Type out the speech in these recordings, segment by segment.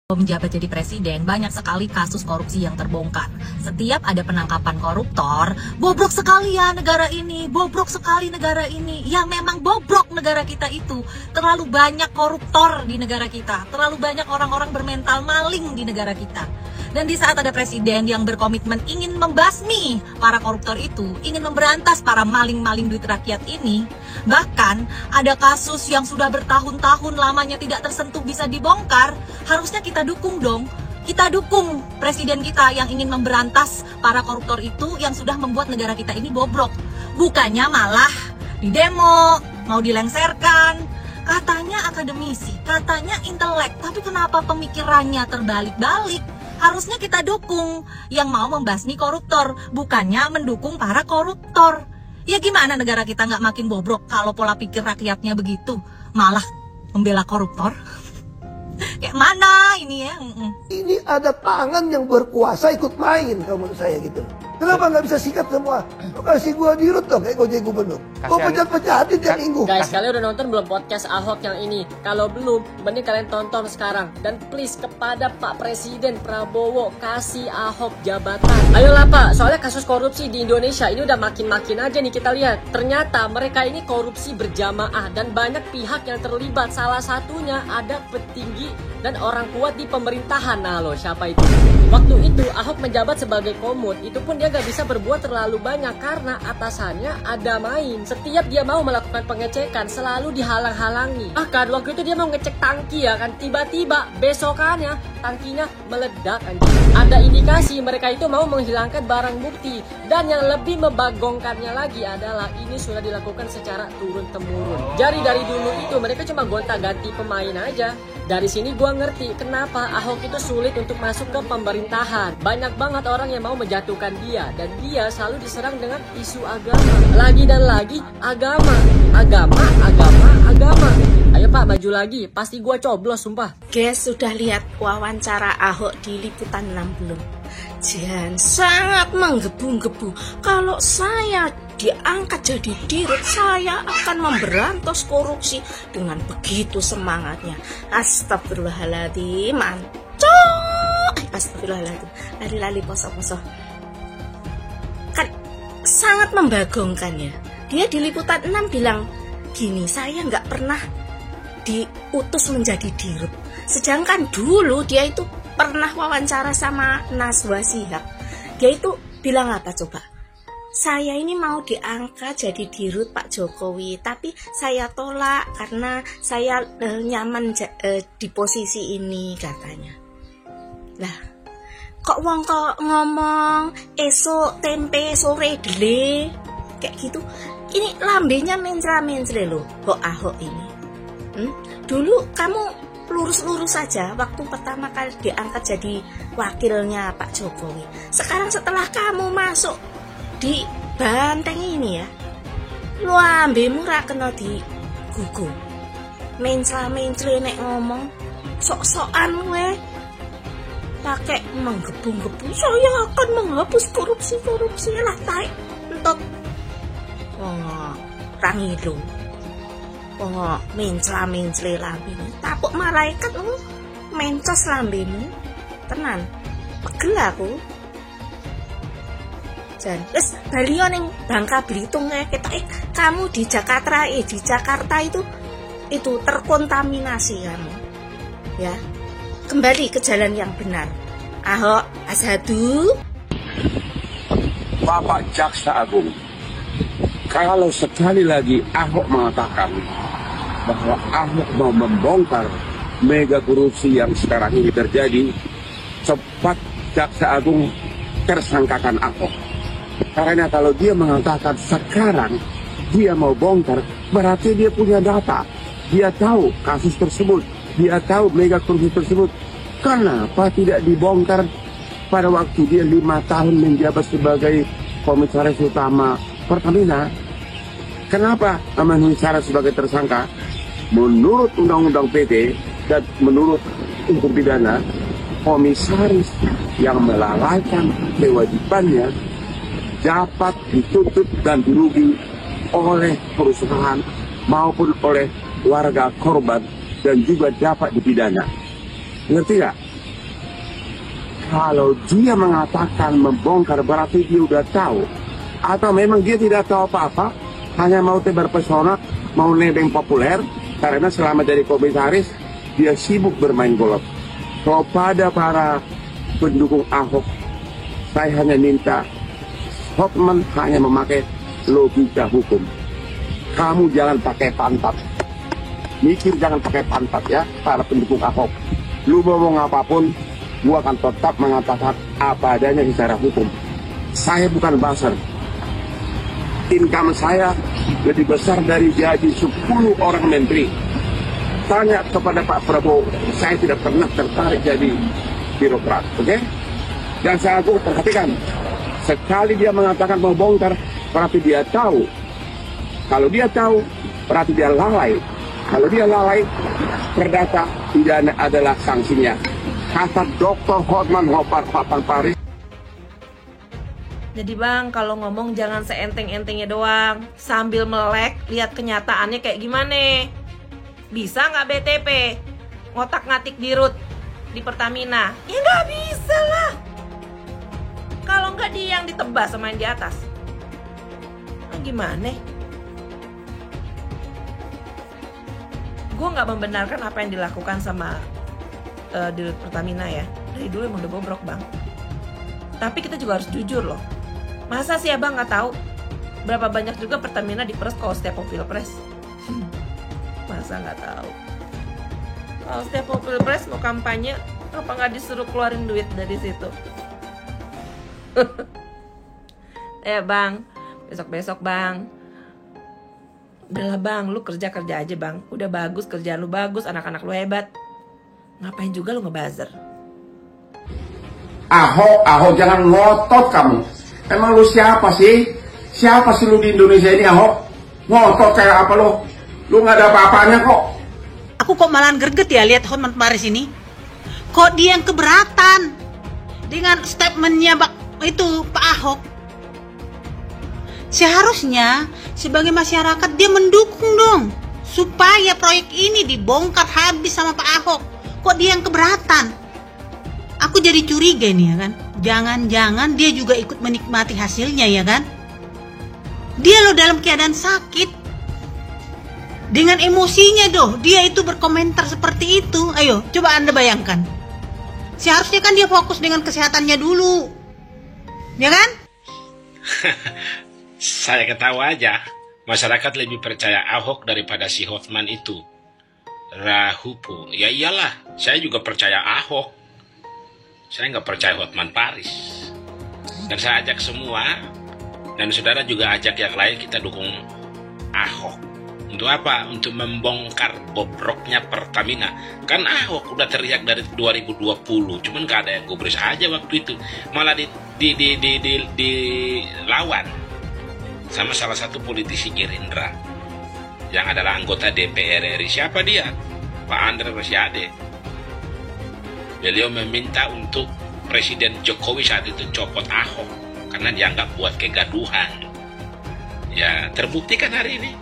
Menjabat jadi presiden, banyak sekali kasus korupsi yang terbongkar. Setiap ada penangkapan koruptor, bobrok sekali ya negara ini, bobrok sekali negara ini. Ya memang bobrok negara kita itu. Terlalu banyak koruptor di negara kita, terlalu banyak orang-orang bermental maling di negara kita. Dan di saat ada presiden yang berkomitmen ingin membasmi para koruptor itu, ingin memberantas para maling-maling duit rakyat ini, bahkan ada kasus yang sudah bertahun-tahun lamanya tidak tersentuh bisa dibongkar, harusnya kita dukung dong. Kita dukung presiden kita yang ingin memberantas para koruptor itu yang sudah membuat negara kita ini bobrok. Bukannya malah di demo, mau dilengsarkan. Katanya akademisi, katanya intelek, tapi kenapa pemikirannya terbalik-balik? Harusnya kita dukung yang mau membasmi koruptor, bukannya mendukung para koruptor. Ya gimana negara kita nggak makin bobrok kalau pola pikir rakyatnya begitu, malah membela koruptor? Kayak mana ini ya? Ini ada tangan yang berkuasa ikut main kalau menurut saya gitu. Kenapa nggak bisa sikat semua? Kasih gua dirut dong kayak gojek gubernur. Gua pecat-pecatin tiap minggu. Guys, kalian udah nonton belum podcast Ahok yang ini? Kalau belum, mending kalian tonton sekarang. Dan please kepada Pak Presiden Prabowo, kasih Ahok jabatan. Ayolah Pak, soalnya kasus korupsi di Indonesia ini udah makin-makin aja nih kita lihat. Ternyata mereka ini korupsi berjamaah dan banyak pihak yang terlibat. Salah satunya ada petinggi dan orang kuat di pemerintahan. Nah loh, siapa itu? Waktu itu Ahok menjabat sebagai komut, itu pun dia gak bisa berbuat terlalu banyak karena atasannya ada main. Setiap dia mau melakukan pengecekan selalu dihalang-halangi. Bahkan waktu itu dia mau ngecek tangki ya kan, tiba-tiba besokannya tangkinya meledak anjir. Ada indikasi mereka itu mau menghilangkan barang bukti. Dan yang lebih membagongkannya lagi adalah ini sudah dilakukan secara turun-temurun. Jadi dari dulu itu mereka cuma gonta-ganti pemain aja. Dari sini gua ngerti kenapa Ahok itu sulit untuk masuk ke pemerintahan. Banyak banget orang yang mau menjatuhkan dia dan dia selalu diserang dengan isu agama. Lagi dan lagi agama. Ayo Pak, maju lagi. Pasti gua coblos sumpah. Guys, sudah lihat wawancara Ahok di Liputan 6 belum? Jangan sangat menggebu-gebu. Kalau saya diangkat jadi dirut, saya akan memberantas korupsi dengan begitu semangatnya. Astagfirullahaladzim, astagfirullahaladzim, lali-lali poso-poso. Kan sangat membagongkan ya. Dia di Liputan 6 bilang gini, saya nggak pernah diutus menjadi dirut. Sedangkan dulu dia itu pernah wawancara sama Najwa Shihab. Dia itu bilang apa coba? Saya ini mau diangkat jadi dirut Pak Jokowi, tapi saya tolak karena saya nyaman di posisi ini katanya. Lah, kok wong kok ngomong esok tempe sore dele kayak gitu. Ini lambenya mencra-mencre loh kok Ahok ini. Dulu kamu lurus-lurus saja waktu pertama kali diangkat jadi wakilnya Pak Jokowi. Sekarang setelah kamu masuk di banteng ini ya, lu ambemu ra kena di gugu. Mencla-mencle nek ngomong sok-sokan gue pakai menggebu-gebu. Saya akan menghapus korupsi lah taek entot. Rangilu. Mencla-mencle lambemu. Tapuk malaikat lu mencos lambemu. Tenan. Pegel aku. Jan, terus baliho ning Bangka Belitung kita kamu di Jakarta itu terkontaminasi kamu. Ya. Kembali ke jalan yang benar. Ahok ashadu. Bapak Jaksa Agung, kalau sekali lagi Ahok mengatakan bahwa Ahok mau membongkar mega korupsi yang sekarang ini terjadi, cepat Jaksa Agung tersangkakan Ahok. Karena kalau dia mengatakan sekarang dia mau bongkar, berarti dia punya data. Dia tahu kasus tersebut, dia tahu mega korupsi tersebut. Kenapa tidak dibongkar pada waktu dia 5 tahun menjabat sebagai komisaris utama Pertamina? Kenapa memenuhi syarat sebagai tersangka? Menurut Undang-Undang PT dan menurut hukum pidana, komisaris yang melalaikan kewajibannya dapat dituntut dan dirugi oleh perusahaan maupun oleh warga korban dan juga dapat dipidana. Ngerti nggak? Kalau dia mengatakan membongkar berarti dia udah tahu. Atau memang dia tidak tahu apa-apa, hanya mau tebar pesona, mau nebeng populer, karena selama jadi komisaris, dia sibuk bermain golf. Kepada para pendukung Ahok, saya hanya minta Hotman hanya memakai logika hukum. Kamu jangan pakai pantat. Mikir jangan pakai pantat ya, para pendukung Ahok. Lu ngomong apapun, gua akan tetap mengatakan apa adanya secara hukum. Saya bukan buzzer. Income saya lebih besar dari gaji 10 orang menteri. Tanya kepada Pak Prabowo, saya tidak pernah tertarik jadi birokrat, oke? Dan saya perhatikan, sekali dia mengatakan mau bongkar, berarti dia tahu. Kalau dia tahu, berarti dia lalai. Kalau dia lalai, perdata pidana adalah sanksinya. Kata Dr. Hotman Paris. Jadi bang, kalau ngomong jangan seenteng-entengnya doang, sambil melek, lihat kenyataannya kayak gimana. Bisa nggak BTP ngotak-ngatik dirut di Pertamina? Ya nggak bisa lah. Kalau nggak dia yang ditebas sama yang di atas, nah, gimana? Gue nggak membenarkan apa yang dilakukan sama dirut Pertamina ya. Dari dulu emang udah bobrok bang. Tapi kita juga harus jujur loh. Masa sih abang nggak tahu berapa banyak juga Pertamina diperes kalau setiap mau pilpres? Masa nggak tahu? Kalau setiap mau pilpres mau kampanye, apa nggak disuruh keluarin duit dari situ? Bang, besok bang. Udahlah bang, lu kerja aja bang. Udah bagus, kerjaan lu bagus, anak-anak lu hebat. Ngapain juga lu ngebuzzer? Ahok jangan ngotot kamu. Emang lu siapa sih? Siapa sih lu di Indonesia ini, Ahok? Ngotot kayak apa lu? Lu nggak ada apa-apanya kok. Aku kok malahan greget ya lihat Hotman Paris ini. Kok dia yang keberatan dengan statementnya itu Pak Ahok. Seharusnya sebagai masyarakat dia mendukung dong supaya proyek ini dibongkar habis sama Pak Ahok. Kok dia yang keberatan? Aku jadi curiga nih ya kan. Jangan-jangan dia juga ikut menikmati hasilnya ya kan. Dia loh dalam keadaan sakit. Dengan emosinya dia itu berkomentar seperti itu. Ayo coba Anda bayangkan. Seharusnya kan dia fokus dengan kesehatannya dulu. Ya kan? Saya ketawa aja. Masyarakat lebih percaya Ahok daripada si Hotman itu. Rahupo. Ya iyalah, saya juga percaya Ahok. Saya nggak percaya Hotman Paris. Dan saya ajak semua, dan saudara juga ajak yang lain, kita dukung Ahok. Untuk apa? Untuk membongkar bobroknya Pertamina. Kan Ahok udah teriak dari 2020, cuman nggak ada yang gubris aja waktu itu. Malah dilawan sama salah satu politisi Gerindra yang adalah anggota DPR RI. Siapa dia? Pak Andre Rosiade. Beliau meminta untuk Presiden Jokowi saat itu copot Ahok karena dianggap buat kegaduhan. Ya terbukti kan hari ini.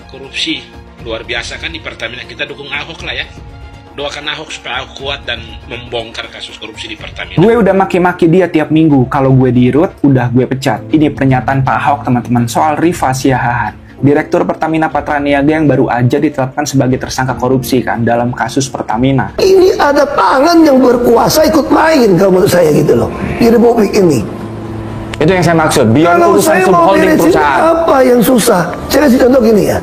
Korupsi luar biasa kan di Pertamina. Kita dukung Ahok lah ya. Doakan Ahok supaya Ahok kuat dan membongkar kasus korupsi di Pertamina. Gue udah maki-maki dia tiap minggu. Kalau gue dirut, udah gue pecat. Ini pernyataan Pak Ahok teman-teman soal Rifa Siahaan, Direktur Pertamina Patraniaga yang baru aja ditetapkan sebagai tersangka korupsi kan dalam kasus Pertamina. Ini ada tangan yang berkuasa ikut main kalau menurut saya gitu loh di Republik ini. Itu yang saya maksud. Biar kalau urusan saya mau subholding beresin perusahaan. apa yang susah? Saya kasih contoh gini ya.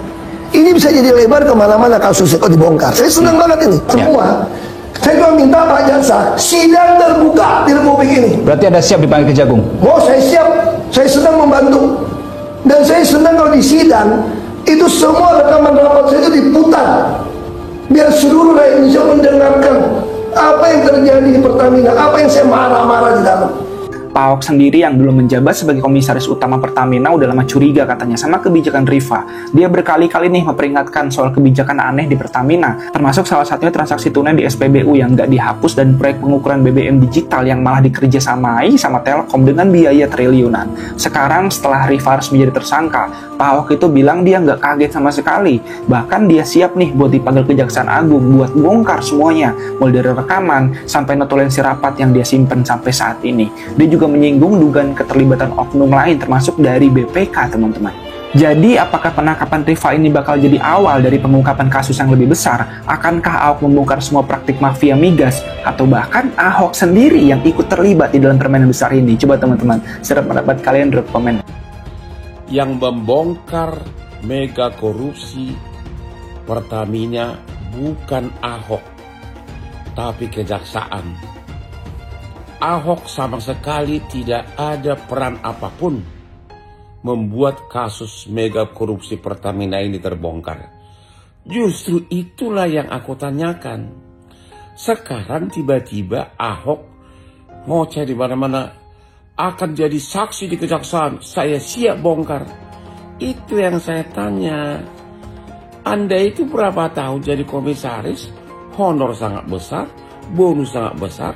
Ini bisa jadi lebar kemana-mana kasusnya kalau dibongkar. Saya senang banget ini. Semua. Saya cuma minta Pak Jaksa sidang terbuka di Republik ini. Berarti ada siap dipanggil Kejagung? Oh saya siap. Saya sedang membantu. Dan saya senang kalau di sidang itu semua rekaman rapat saya itu diputar biar seluruh rakyat Indonesia mendengarkan apa yang terjadi di Pertamina, apa yang saya marah-marah di dalam. Pak Ahok sendiri yang belum menjabat sebagai komisaris utama Pertamina udah lama curiga katanya sama kebijakan Rifa. Dia berkali-kali nih memperingatkan soal kebijakan aneh di Pertamina, termasuk salah satunya transaksi tunai di SPBU yang nggak dihapus dan proyek pengukuran BBM digital yang malah dikerjasamai sama Telkom dengan biaya triliunan. Sekarang setelah Rifa resmi jadi tersangka, Pak Ahok itu bilang dia nggak kaget sama sekali. Bahkan dia siap nih buat dipanggil Kejaksaan Agung buat bongkar semuanya, mulai dari rekaman sampai notulensi rapat yang dia simpen sampai saat ini. Dia juga menyinggung dugaan keterlibatan oknum lain termasuk dari BPK, teman-teman. Jadi, apakah penangkapan Rifa ini bakal jadi awal dari pengungkapan kasus yang lebih besar? Akankah Ahok membongkar semua praktik mafia migas? Atau bahkan Ahok sendiri yang ikut terlibat di dalam permainan besar ini? Coba teman-teman, serap pendapat kalian drop komen. Yang membongkar mega korupsi Pertamina bukan Ahok, tapi kejaksaan. Ahok sama sekali tidak ada peran apapun membuat kasus mega korupsi Pertamina ini terbongkar. Justru itulah yang aku tanyakan. Sekarang tiba-tiba Ahok ngoceh di mana-mana, akan jadi saksi di kejaksaan, saya siap bongkar. Itu yang saya tanya. Anda itu berapa tahun jadi komisaris, honor sangat besar, bonus sangat besar.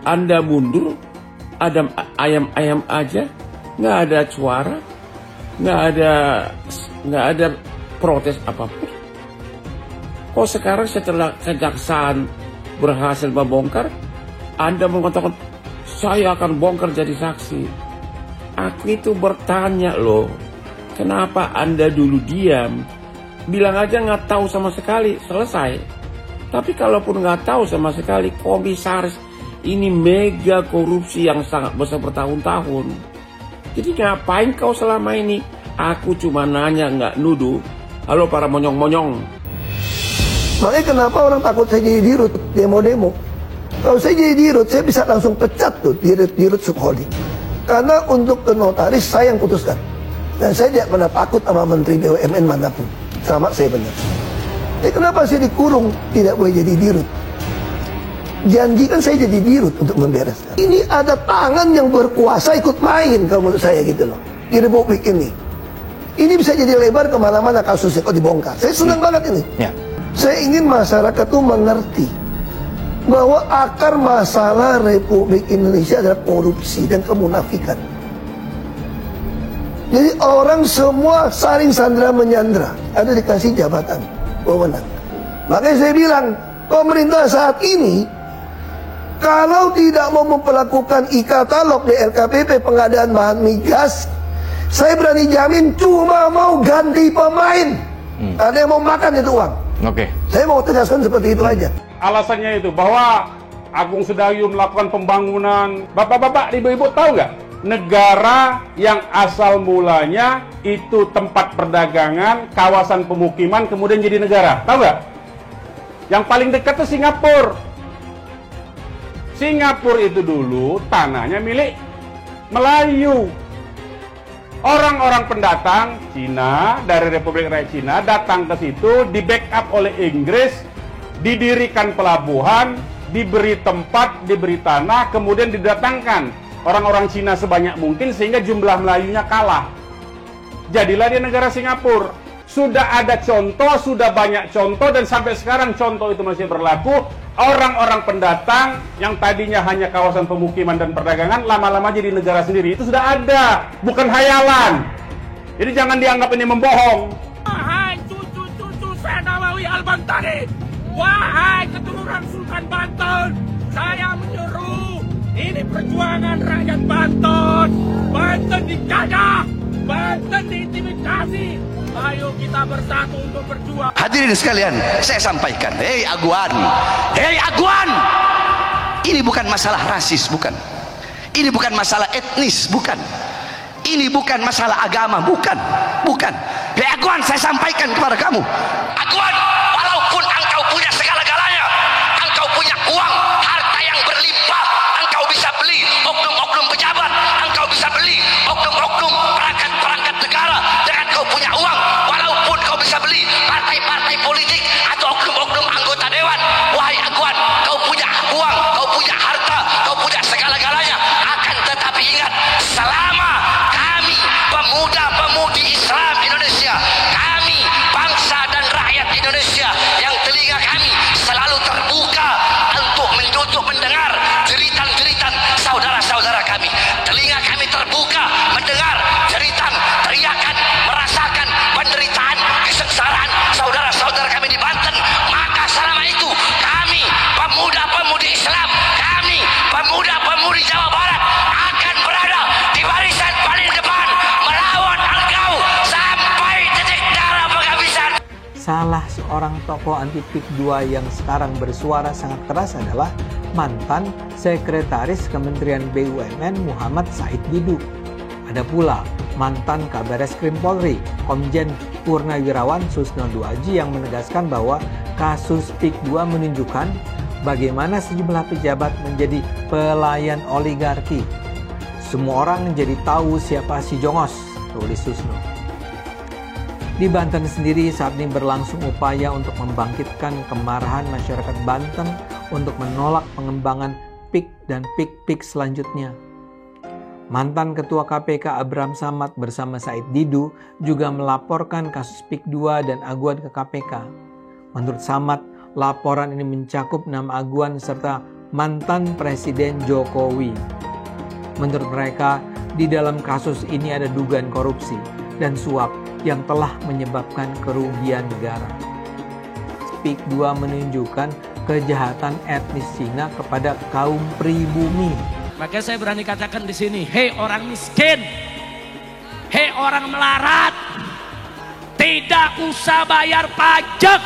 Anda mundur, ada ayam-ayam aja, nggak ada suara, nggak ada protes apapun. Kok sekarang setelah kejaksaan berhasil membongkar, Anda mengatakan saya akan bongkar jadi saksi? Aku itu bertanya loh, kenapa Anda dulu diam? Bilang aja nggak tahu sama sekali, selesai. Tapi kalaupun nggak tahu sama sekali, komisaris ini mega korupsi yang sangat besar bertahun-tahun. Jadi ngapain kau selama ini? Aku cuma nanya, nggak nuduh. Halo para monyong-monyong. Makanya kenapa orang takut saya jadi dirut demo-demo? Kalau saya jadi dirut, saya bisa langsung pecat tuh dirut subholding. Karena untuk ke notaris saya yang putuskan. Dan saya tidak pernah takut sama menteri BUMN manapun. Sama saya benar. Kenapa saya dikurung tidak boleh jadi dirut? Janjikan saya jadi dirut untuk membereskan. Ini ada tangan yang berkuasa ikut main kalau menurut saya gitu loh. Di Republik ini. Ini bisa jadi lebar kemana-mana kasusnya kok dibongkar. Saya senang banget ini. Ya. Saya ingin masyarakat tuh mengerti bahwa akar masalah Republik Indonesia adalah korupsi dan kemunafikan. Jadi orang semua saling sandra menyandra, ada dikasih jabatan wewenang. Makanya saya bilang pemerintah saat ini kalau tidak mau memperlakukan e-katalog di LKPP pengadaan bahan migas, saya berani jamin cuma mau ganti pemain. Ada yang mau makan itu uang. Oke. Saya mau tegaskan seperti itu aja. Alasannya itu bahwa Agung Sedayu melakukan pembangunan. Bapak-bapak, ibu-ibu tahu nggak? Negara yang asal mulanya itu tempat perdagangan, kawasan pemukiman, kemudian jadi negara. Tahu nggak? Yang paling dekat itu Singapura. Singapura itu dulu tanahnya milik Melayu. Orang-orang pendatang Cina dari Republik Rakyat Cina datang ke situ, di backup oleh Inggris, didirikan pelabuhan, diberi tempat, diberi tanah, kemudian didatangkan orang-orang Cina sebanyak mungkin sehingga jumlah Melayunya kalah. Jadilah dia negara Singapura. Sudah ada contoh, sudah banyak contoh, dan sampai sekarang contoh itu masih berlaku. Orang-orang pendatang yang tadinya hanya kawasan pemukiman dan perdagangan, lama-lama jadi negara sendiri. Itu sudah ada, bukan hayalan. Jadi jangan dianggap ini membohong. Wahai cucu-cucu Senawawi Al-Bantani, wahai keturunan Sultan Banten, saya menyeru, ini perjuangan rakyat Banten. Banten dijajah, Banten diintimidasi. Ayo kita bersatu untuk berjuang. Hadirin sekalian, saya sampaikan, hei Aguan, ini bukan masalah rasis, bukan. Ini bukan masalah etnis, bukan. Ini bukan masalah agama, bukan. Hei Aguan, saya sampaikan kepada kamu, Aguan, walaupun engkau punya segala-galanya, engkau punya uang, harta yang berlimpah, engkau bisa beli oknum-oknum pejabat, engkau bisa beli oknum-oknum perangkat negara dengan kau punya uang, walaupun kau bisa beli partai-partai politik atau oknum-oknum anggota dewan. Wahai Aguan, kau punya uang, kau punya harta, kau punya segala-galanya, akan tetapi ingat, orang tokoh anti PIK 2 yang sekarang bersuara sangat keras adalah mantan Sekretaris Kementerian BUMN Muhammad Said Didu. Ada pula mantan Kabareskrim Polri, Komjen Purnawirawan Susno Duaji yang menegaskan bahwa kasus PIK 2 menunjukkan bagaimana sejumlah pejabat menjadi pelayan oligarki. Semua orang jadi tahu siapa si Jongos, tulis Susno. Di Banten sendiri saat ini berlangsung upaya untuk membangkitkan kemarahan masyarakat Banten untuk menolak pengembangan PIK dan PIK-PIK selanjutnya. Mantan Ketua KPK Abraham Samad bersama Said Didu juga melaporkan kasus PIK 2 dan aguan ke KPK. Menurut Samad, laporan ini mencakup 6 aguan serta mantan Presiden Jokowi. Menurut mereka, di dalam kasus ini ada dugaan korupsi dan suap yang telah menyebabkan kerugian negara. PIK 2 menunjukkan kejahatan etnis Cina kepada kaum pribumi. Maka saya berani katakan di sini, hei orang miskin, hei orang melarat, tidak usah bayar pajak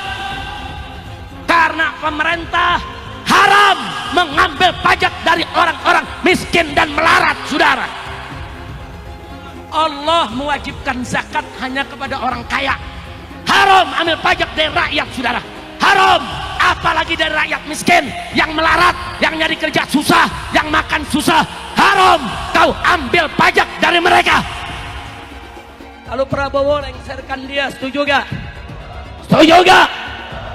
karena pemerintah haram mengambil pajak dari orang-orang miskin dan melarat, saudara. Allah mewajibkan zakat hanya kepada orang kaya. Haram ambil pajak dari rakyat, saudara. Haram, apalagi dari rakyat miskin yang melarat, yang nyari kerja susah, yang makan susah. Haram kau ambil pajak dari mereka. Lalu Prabowo lengserkan dia, setuju gak? Setuju gak?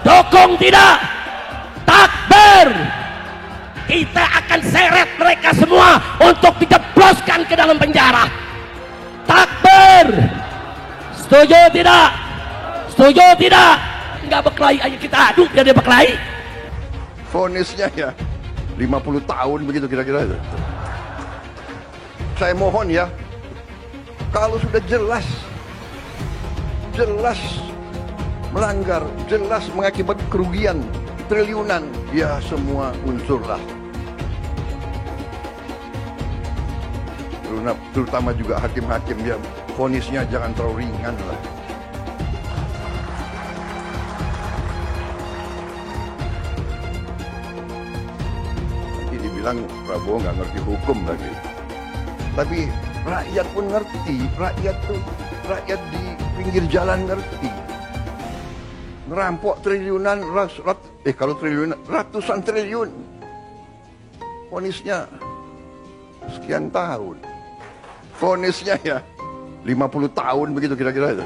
Dukung tidak? Takbir! Kita akan seret mereka semua untuk dijebloskan ke dalam penjara. Takbir! Setuju tidak? Setuju tidak? Enggak berkelahi aja kita adu biar dia berkelahi. Vonisnya ya 50 tahun begitu kira-kira. Saya mohon ya, kalau sudah jelas melanggar, jelas mengakibatkan kerugian triliunan, ya semua unsurlah. Terutama juga hakim-hakim ya, vonisnya jangan terlalu ringan lah. Nanti dibilang Prabowo nggak ngerti hukum lagi. Tapi rakyat pun ngerti, rakyat di pinggir jalan ngerti. Ngerampok triliunan, kalau triliunan, ratusan triliun. Vonisnya sekian tahun. Vonisnya ya 50 tahun begitu kira-kira.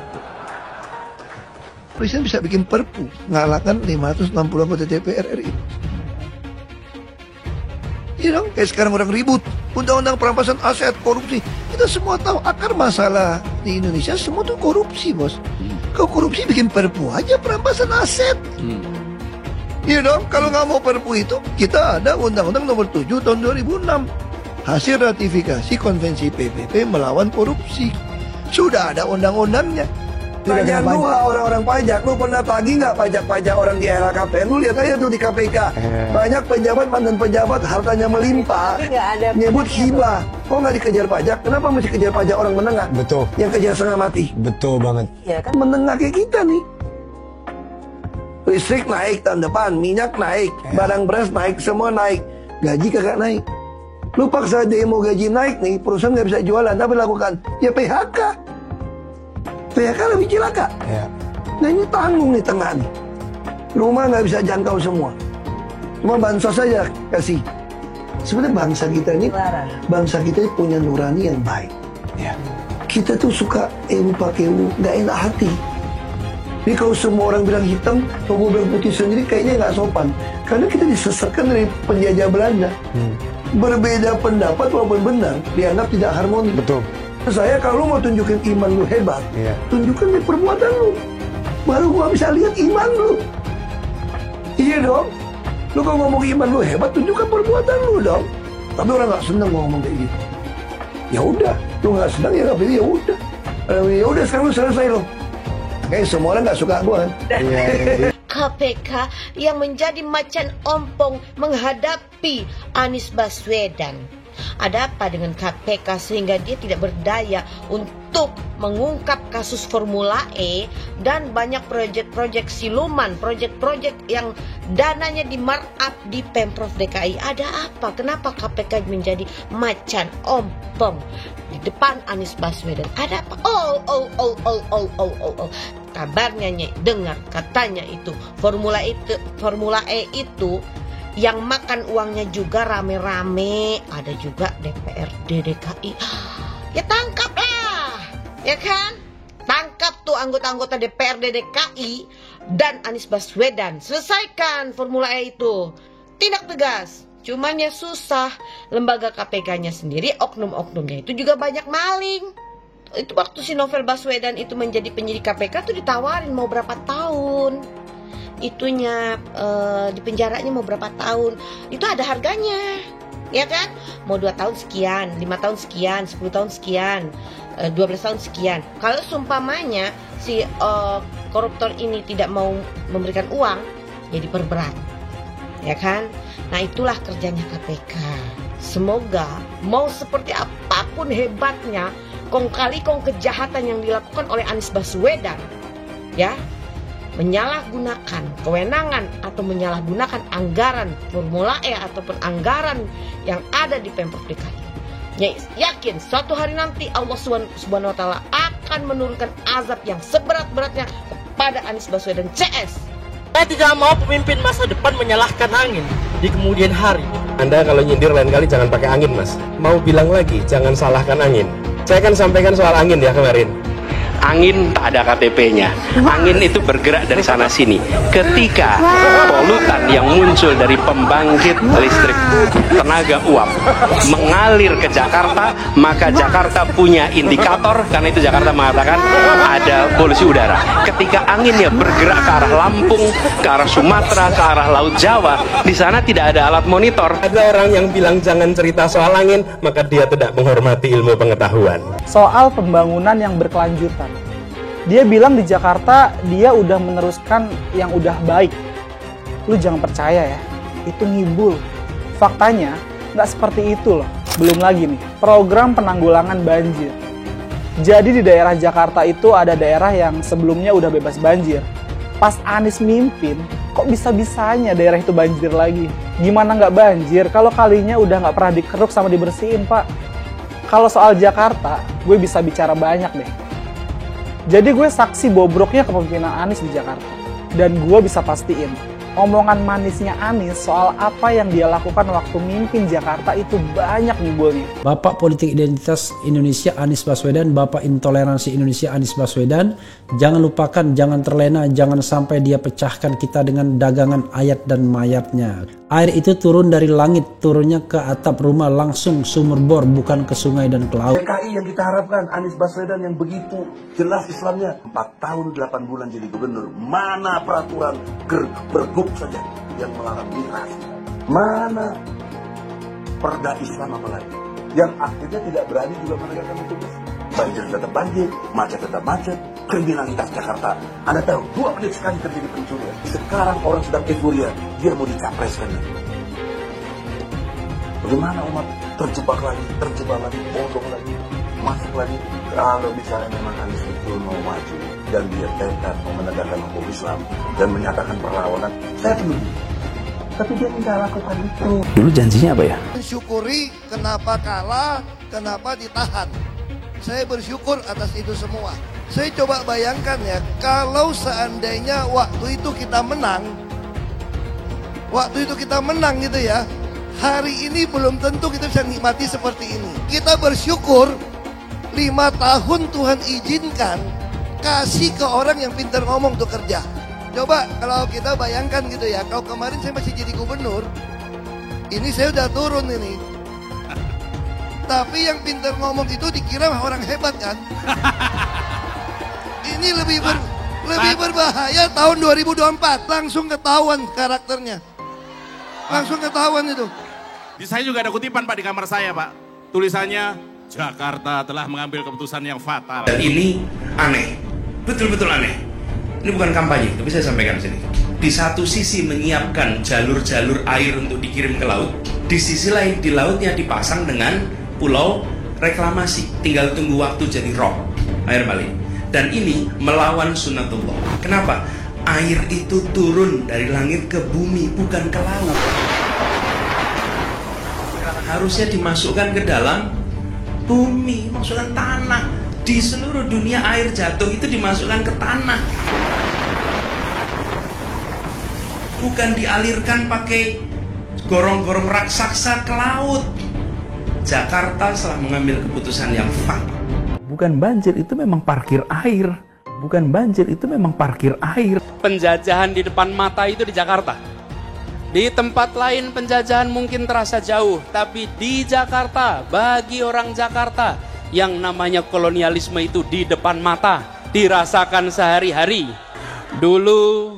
Presiden bisa bikin perpu ngalahkan 560 anggota DPR RI. Iya dong, kayak sekarang orang ribut undang-undang perampasan aset, korupsi. Kita semua tahu akar masalah di Indonesia semua tuh korupsi, bos. Kau korupsi bikin perpu aja perampasan aset. Iya dong, kalau nggak mau perpu itu, kita ada Undang-Undang Nomor 7 tahun 2006. Hasil ratifikasi konvensi PBB melawan korupsi. Sudah ada undang-undangnya. Tanya lu orang-orang pajak, lu pernah tagih nggak pajak-pajak orang di LHKPN? Lu lihat aja tuh di KPK. Banyak pejabat, mantan pejabat, hartanya melimpah. Nyebut hibah. Kok nggak dikejar pajak? Kenapa mesti kejar pajak orang menengah? Betul. Yang kejar setengah mati. Betul banget. Ya kan menengah kayak kita nih. Listrik naik tahun depan, minyak naik, barang beras naik, semua naik. Gaji kagak naik. Lu paksa demo gaji naik nih, perusahaan nggak bisa jualan, tapi lakukan ya PHK. PHK lebih cilaka. Ya. Nah ini tanggung nih tengah nih. Rumah nggak bisa jangkau semua. Cuma bansos saja kasih. Sebenarnya bangsa kita ini punya nurani yang baik. Ya. Kita tuh suka pakai nggak enak hati. Jadi kalau semua orang bilang hitam, kalau gue bilang putih sendiri kayaknya nggak sopan. Karena kita disesatkan dari penjajah Belanda. Berbeda pendapat walaupun benar, dianggap tidak harmoni. Betul. Saya kalau lu mau tunjukin iman lu hebat, tunjukkan di perbuatan lu. Baru gua bisa lihat iman lu. Iya dong. Lu kalau ngomong iman lu hebat, tunjukkan perbuatan lu dong. Tapi orang nggak seneng gua ngomong kayak gitu. Ya udah, lu nggak senang ya nggak pilih, ya udah. Ya udah sekarang lu selesai lo. Kayak semua orang nggak suka gua kan. KPK yang menjadi macan ompong menghadapi Anies Baswedan. Ada apa dengan KPK sehingga dia tidak berdaya untuk mengungkap kasus Formula E dan banyak proyek-proyek siluman, proyek-proyek yang dananya di markup di Pemprov DKI. Ada apa? Kenapa KPK menjadi macan ompong di depan Anies Baswedan? Ada apa? Kabarnya dengar katanya itu Formula E itu yang makan uangnya juga rame-rame, ada juga DPRD DKI. Ya tangkaplah, ya kan? Tangkap tuh anggota-anggota DPRD DKI dan Anies Baswedan. Selesaikan Formula E itu. Tindak tegas. Cuman ya susah. Lembaga KPK-nya sendiri, oknum-oknumnya itu juga banyak maling. Itu waktu si Novel Baswedan itu menjadi penyidik KPK tuh ditawarin mau berapa tahun. Itunya di penjaranya mau berapa tahun. Itu ada harganya. Ya kan? Mau 2 tahun sekian, 5 tahun sekian, 10 tahun sekian, 12 tahun sekian. Kalau seumpamanya si koruptor ini tidak mau memberikan uang, ya diperberat. Ya kan? Nah itulah kerjanya KPK. Semoga mau seperti apapun hebatnya kong kali kong kejahatan yang dilakukan oleh Anies Baswedan, ya, menyalahgunakan kewenangan atau menyalahgunakan anggaran Formula E ataupun anggaran yang ada di Pemprov DKI. Ya, yakin suatu hari nanti Allah Subhanahu wa taala akan menurunkan azab yang seberat-beratnya kepada Anies Baswedan CS. Saya tidak mau pemimpin masa depan menyalahkan angin di kemudian hari. Anda kalau nyindir lain kali jangan pakai angin, Mas. Mau bilang lagi, jangan salahkan angin. Saya kan sampaikan soal angin ya kemarin. Angin tak ada KTP-nya. Angin itu bergerak dari sana sini. Ketika polutan yang muncul dari pembangkit listrik tenaga uap mengalir ke Jakarta, maka Jakarta punya indikator, karena itu Jakarta mengatakan ada polusi udara. Ketika anginnya bergerak ke arah Lampung, ke arah Sumatera, ke arah Laut Jawa, di sana tidak ada alat monitor. Ada orang yang bilang jangan cerita soal angin, maka dia tidak menghormati ilmu pengetahuan. Soal pembangunan yang berkelanjutan. Dia bilang di Jakarta dia udah meneruskan yang udah baik. Lu jangan percaya ya, itu ngibul. Faktanya nggak seperti itu loh. Belum lagi nih, program penanggulangan banjir. Jadi di daerah Jakarta itu ada daerah yang sebelumnya udah bebas banjir. Pas Anies mimpin, kok bisa-bisanya daerah itu banjir lagi? Gimana nggak banjir kalau kalinya udah nggak pernah dikeruk sama dibersihin, Pak? Kalau soal Jakarta, gue bisa bicara banyak deh. Jadi gue saksi bobroknya kepemimpinan Anies di Jakarta. Dan gue bisa pastiin, omongan manisnya Anies soal apa yang dia lakukan waktu mimpin Jakarta itu banyak nyimbulnya. Bapak Politik Identitas Indonesia Anies Baswedan, Bapak Intoleransi Indonesia Anies Baswedan. Jangan lupakan, jangan terlena, jangan sampai dia pecahkan kita dengan dagangan ayat dan mayatnya. Air itu turun dari langit, turunnya ke atap rumah langsung sumur bor, bukan ke sungai dan ke laut. DKI yang kita harapkan, Anies Baswedan yang begitu jelas Islamnya, 4 tahun 8 bulan jadi gubernur. Mana peraturan bergub saja yang melarang miras? Mana perda Islam apalagi? Yang akhirnya tidak berani juga menegakkan hukum. Banjir tetap banjir, macet tetap macet, kriminalitas Jakarta. Anda tahu, 2 menit sekali terjadi pencurian. Sekarang orang sedang euforia, dia mau dicapreskan. Bagaimana umat terjebak lagi, bodoh lagi, masuk lagi. Kalau misalnya memang Anies itu mau maju dan dia tekad mau menegakkan hukum Islam dan menyatakan perlawanan, saya setuju. Tapi dia tidak lakukan itu. Dulu janjinya apa ya? Mensyukuri kenapa kalah, kenapa ditahan. Saya bersyukur atas itu semua. Saya coba bayangkan ya, kalau seandainya waktu itu kita menang gitu ya, hari ini belum tentu kita bisa nikmati seperti ini. Kita bersyukur 5 tahun Tuhan izinkan kasih ke orang yang pintar ngomong untuk kerja. Coba kalau kita bayangkan gitu ya, kalau kemarin saya masih jadi gubernur, ini saya udah turun ini. Tapi yang pintar ngomong itu dikira orang hebat kan? Ini lebih berbahaya tahun 2024. Langsung ketahuan karakternya. Langsung ketahuan itu. Di saya juga ada kutipan Pak di kamar saya Pak. Tulisannya, Jakarta telah mengambil keputusan yang fatal. Dan ini aneh, betul-betul aneh. Ini bukan kampanye, tapi saya sampaikan di sini. di satu sisi menyiapkan jalur-jalur air untuk dikirim ke laut, di sisi lain di lautnya dipasang dengan pulau reklamasi, tinggal tunggu waktu jadi rob, air balik. Dan ini melawan sunnatullah. Kenapa? Air itu turun dari langit ke bumi, bukan ke laut. Harusnya dimasukkan ke dalam bumi, masukkan tanah. Di seluruh dunia air jatuh itu dimasukkan ke tanah, bukan dialirkan pakai gorong-gorong raksasa ke laut. Jakarta telah mengambil keputusan yang fatal. Bukan banjir, itu memang parkir air. Bukan banjir, itu memang parkir air. Penjajahan di depan mata itu di Jakarta. Di tempat lain penjajahan mungkin terasa jauh, tapi di Jakarta, bagi orang Jakarta, yang namanya kolonialisme itu di depan mata, dirasakan sehari-hari. Dulu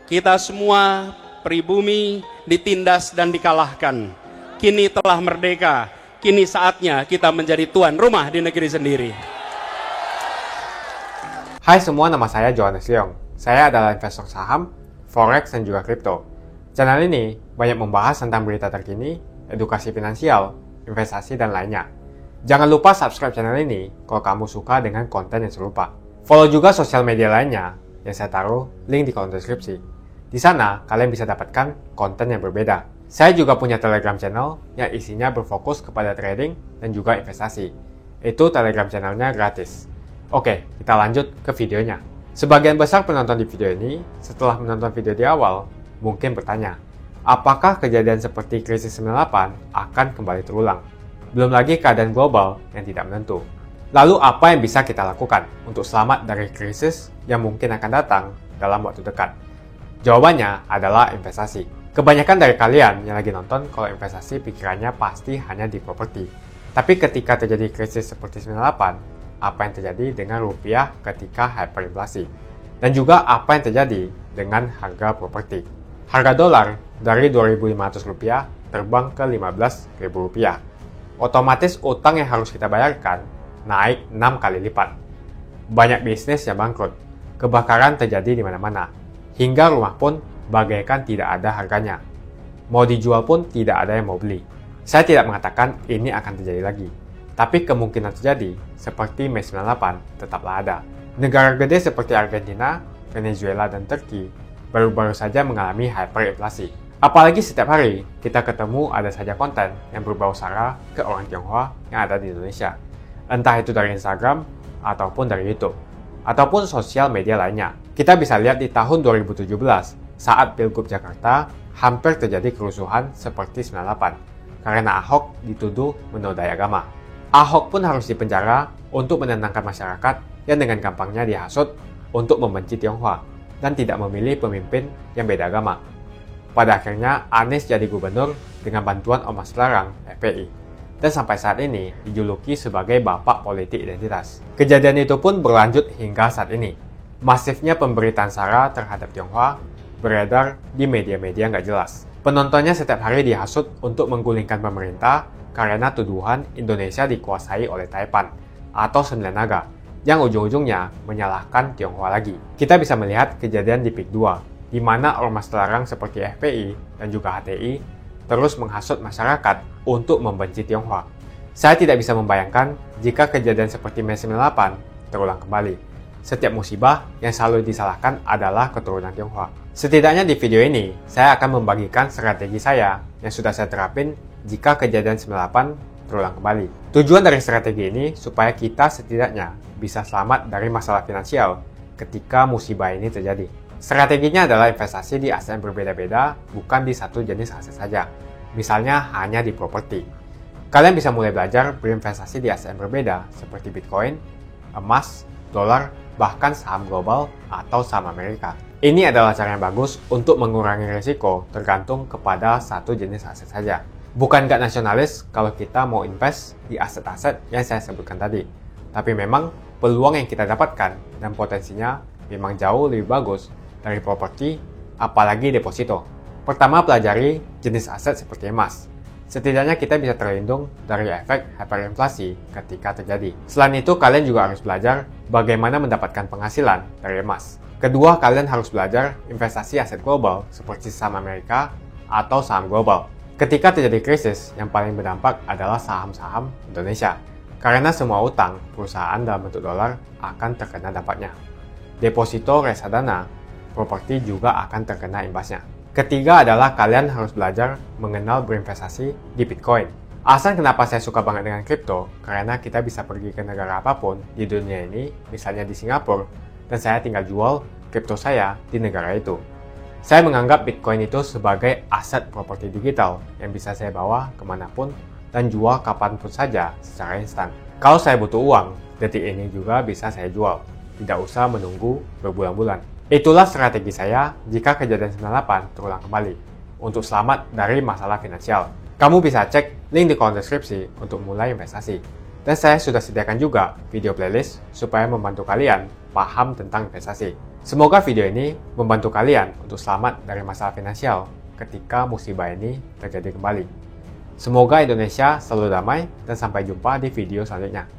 kita semua pribumi ditindas dan dikalahkan. Kini telah merdeka, kini saatnya kita menjadi tuan rumah di negeri sendiri. Hai semua, nama saya Johannes Leong. Saya adalah investor saham, forex, dan juga kripto. Channel ini banyak membahas tentang berita terkini, edukasi finansial, investasi, dan lainnya. Jangan lupa subscribe channel ini kalau kamu suka dengan konten yang serupa. Follow juga sosial media lainnya yang saya taruh link di kolom deskripsi. Di sana kalian bisa dapatkan konten yang berbeda. Saya juga punya Telegram channel yang isinya berfokus kepada trading dan juga investasi. Itu Telegram channelnya gratis. Oke, kita lanjut ke videonya. Sebagian besar penonton di video ini, setelah menonton video di awal, mungkin bertanya, apakah kejadian seperti krisis 98 akan kembali terulang? Belum lagi keadaan global yang tidak menentu. Lalu apa yang bisa kita lakukan untuk selamat dari krisis yang mungkin akan datang dalam waktu dekat? Jawabannya adalah investasi. Kebanyakan dari kalian yang lagi nonton kalau investasi pikirannya pasti hanya di properti. Tapi ketika terjadi krisis seperti 98, apa yang terjadi dengan rupiah ketika hyperinflasi? Dan juga apa yang terjadi dengan harga properti? Harga dolar dari Rp2.500 terbang ke Rp15.000. Otomatis utang yang harus kita bayarkan naik 6 kali lipat. Banyak bisnis yang bangkrut. Kebakaran terjadi di mana-mana. Hingga rumah pun bagaikan tidak ada harganya. Mau dijual pun tidak ada yang mau beli. Saya tidak mengatakan ini akan terjadi lagi. Tapi kemungkinan terjadi seperti Mei 98 tetaplah ada. Negara gede seperti Argentina, Venezuela, dan Turki baru-baru saja mengalami hyperinflasi. Apalagi setiap hari kita ketemu ada saja konten yang berbau sara ke orang Tionghoa yang ada di Indonesia. Entah itu dari Instagram, ataupun dari YouTube, ataupun sosial media lainnya. Kita bisa lihat di tahun 2017, saat Pilgub Jakarta, hampir terjadi kerusuhan seperti 98, karena Ahok dituduh menodai agama. Ahok pun harus dipenjara untuk menenangkan masyarakat yang dengan gampangnya dihasut untuk membenci Tionghoa, dan tidak memilih pemimpin yang beda agama. Pada akhirnya, Anies jadi gubernur dengan bantuan Ormas Terlarang FPI, dan sampai saat ini dijuluki sebagai Bapak Politik Identitas. Kejadian itu pun berlanjut hingga saat ini. Masifnya pemberitaan sara terhadap Tionghoa beredar di media-media nggak jelas. Penontonnya setiap hari dihasut untuk menggulingkan pemerintah karena tuduhan Indonesia dikuasai oleh Taipan atau Sembilan Naga, yang ujung-ujungnya menyalahkan Tionghoa lagi. Kita bisa melihat kejadian di PIK 2, di mana ormas terlarang seperti FPI dan juga HTI terus menghasut masyarakat untuk membenci Tionghoa. Saya tidak bisa membayangkan jika kejadian seperti Mei 98 terulang kembali. Setiap musibah yang selalu disalahkan adalah keturunan Tionghoa. Setidaknya di video ini, saya akan membagikan strategi saya yang sudah saya terapin jika kejadian 98 terulang kembali. Tujuan dari strategi ini supaya kita setidaknya bisa selamat dari masalah finansial ketika musibah ini terjadi. Strateginya adalah investasi di aset yang berbeda-beda, bukan di satu jenis aset saja. Misalnya hanya di properti. Kalian bisa mulai belajar berinvestasi di aset yang berbeda seperti Bitcoin, emas, dolar, bahkan saham global atau saham Amerika. Ini adalah cara yang bagus untuk mengurangi risiko tergantung kepada satu jenis aset saja. Bukan gak nasionalis kalau kita mau invest di aset-aset yang saya sebutkan tadi. Tapi memang peluang yang kita dapatkan dan potensinya memang jauh lebih bagus dari properti, apalagi deposito. Pertama, pelajari jenis aset seperti emas. Setidaknya kita bisa terlindung dari efek hyperinflasi ketika terjadi. Selain itu, kalian juga harus belajar bagaimana mendapatkan penghasilan dari emas. Kedua, kalian harus belajar investasi aset global seperti saham Amerika atau saham global. Ketika terjadi krisis, yang paling berdampak adalah saham-saham Indonesia. Karena semua utang perusahaan dalam bentuk dolar akan terkena dampaknya. Deposito reksadana, properti juga akan terkena imbasnya. Ketiga adalah kalian harus belajar mengenal berinvestasi di Bitcoin. Alasan kenapa saya suka banget dengan kripto, karena kita bisa pergi ke negara apapun di dunia ini, misalnya di Singapura, dan saya tinggal jual kripto saya di negara itu. Saya menganggap Bitcoin itu sebagai aset properti digital yang bisa saya bawa kemanapun dan jual kapanpun saja secara instan. Kalau saya butuh uang, detik ini juga bisa saya jual, tidak usah menunggu berbulan-bulan. Itulah strategi saya jika kejadian 98 terulang kembali, untuk selamat dari masalah finansial. Kamu bisa cek link di kolom deskripsi untuk mulai investasi. Dan saya sudah sediakan juga video playlist supaya membantu kalian paham tentang investasi. Semoga video ini membantu kalian untuk selamat dari masalah finansial ketika musibah ini terjadi kembali. Semoga Indonesia selalu damai dan sampai jumpa di video selanjutnya.